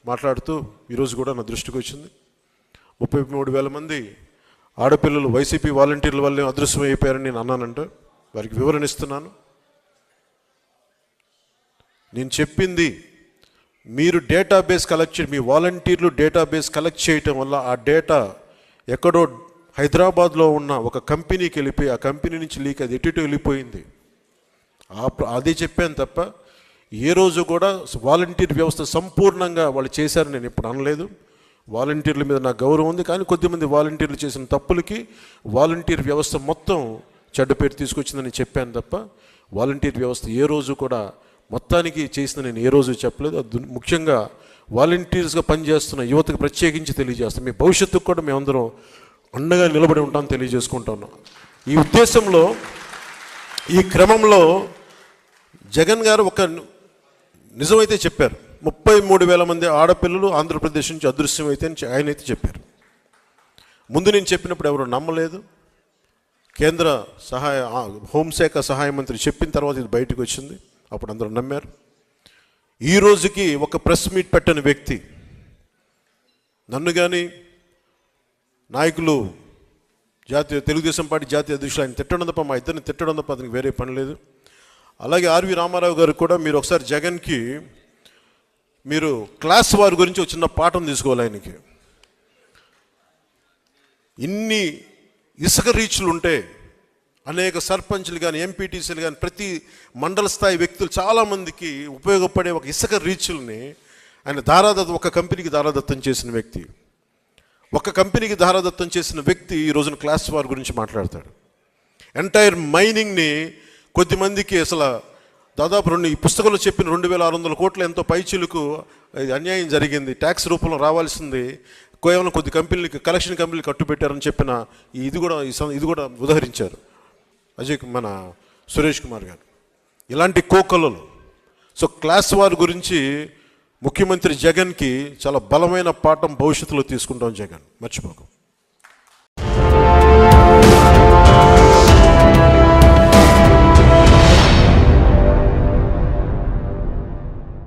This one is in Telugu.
మాట్లాడుతూ ఈరోజు కూడా నా దృష్టికి వచ్చింది. 33,000 మంది ఆడపిల్లలు వైసీపీ వాలంటీర్ల వల్లే అదృశ్యం అయిపోయారని నేను అన్నానంటే వారికి వివరణ ఇస్తున్నాను. నేను చెప్పింది మీరు డేటాబేస్ కలెక్ట్ చేయండి, మీ వాలంటీర్లు డేటాబేస్ కలెక్ట్ చేయటం వల్ల ఆ డేటా ఎక్కడో హైదరాబాద్లో ఉన్న ఒక కంపెనీకి వెళ్ళిపోయి ఆ కంపెనీ నుంచి లీక్ అది ఎటు వెళ్ళిపోయింది. అదే చెప్పాను తప్ప ఏ రోజు కూడా వాలంటీర్ వ్యవస్థ సంపూర్ణంగా వాళ్ళు చేశారని నేను ఇప్పుడు అనలేదు. వాలంటీర్ల మీద నాకు గౌరవం ఉంది, కానీ కొద్దిమంది వాలంటీర్లు చేసిన తప్పులకి వాలంటీర్ వ్యవస్థ మొత్తం చెడ్డ పేరు తీసుకొచ్చిందని చెప్పాను తప్ప వాలంటీర్ వ్యవస్థ ఏ రోజు కూడా మొత్తానికి చేసిన నేను ఏ రోజు చెప్పలేదు. ముఖ్యంగా వాలంటీర్స్గా పనిచేస్తున్న యువతకు ప్రత్యేకించి తెలియజేస్తాం, మీ భవిష్యత్తుకు కూడా మేమందరం అండగా నిలబడి ఉంటామని తెలియజేసుకుంటున్నాం. ఈ ఉద్దేశంలో ఈ క్రమంలో జగన్ గారు ఒక నిజమైతే చెప్పారు. 33,000 మంది ఆడపిల్లలు ఆంధ్రప్రదేశ్ నుంచి అదృశ్యమైతే ఆయన అయితే చెప్పారు. ముందు నేను చెప్పినప్పుడు ఎవరు నమ్మలేదు. కేంద్ర హోంశాఖ సహాయ మంత్రి చెప్పిన తర్వాత ఇది బయటకు వచ్చింది, అప్పుడు అందరూ నమ్మారు. ఈ రోజుకి ఒక ప్రెస్ మీట్ పెట్టని వ్యక్తి నన్ను కానీ నాయకులు తెలుగుదేశం పార్టీ జాతీయ అధ్యక్షులు ఆయన తిట్టడం తప్ప మా ఇద్దరిని తిట్టడం తప్ప అతనికి వేరే పని లేదు. అలాగే ఆర్వి రామారావు గారు కూడా మీరు ఒకసారి జగన్కి మీరు క్లాస్ వారి గురించి ఒక చిన్న పాఠం తీసుకోవాలి. ఆయనకి ఇన్ని ఇసుక రీచ్లు ఉంటే అనేక సర్పంచ్లు కానీ ఎంపీటీసీలు కానీ ప్రతి మండల స్థాయి వ్యక్తులు చాలామందికి ఉపయోగపడే ఒక ఇసుక రీచ్ల్ని ఆయన ఒక కంపెనీకి దారాదత్తం చేసిన వ్యక్తి, ఒక కంపెనీకి దారాదత్తం చేసిన వ్యక్తి ఈ రోజున క్లాస్ వార్ గురించి మాట్లాడతాడు. ఎంటైర్ మైనింగ్ని కొద్దిమందికి అసలు దాదాపు ఈ పుస్తకంలో చెప్పిన 2,600 కోట్ల ఎంతో పైచిలుకు అన్యాయం జరిగింది, ట్యాక్స్ రూపంలో రావాల్సింది కేవలం కొద్ది కంపెనీలకి కలెక్షన్ కంపెనీలు కట్టుబెట్టారని చెప్పిన ఇది కూడా ఉదహరించారు మన సురేష్ కుమార్ గారు. ఇలాంటి కోకలలు. సో క్లాస్ వార్ గురించి ముఖ్యమంత్రి జగన్కి చాలా బలమైన పాఠం భవిష్యత్తులో తీసుకుంటాం. జగన్ మర్చిపోకు.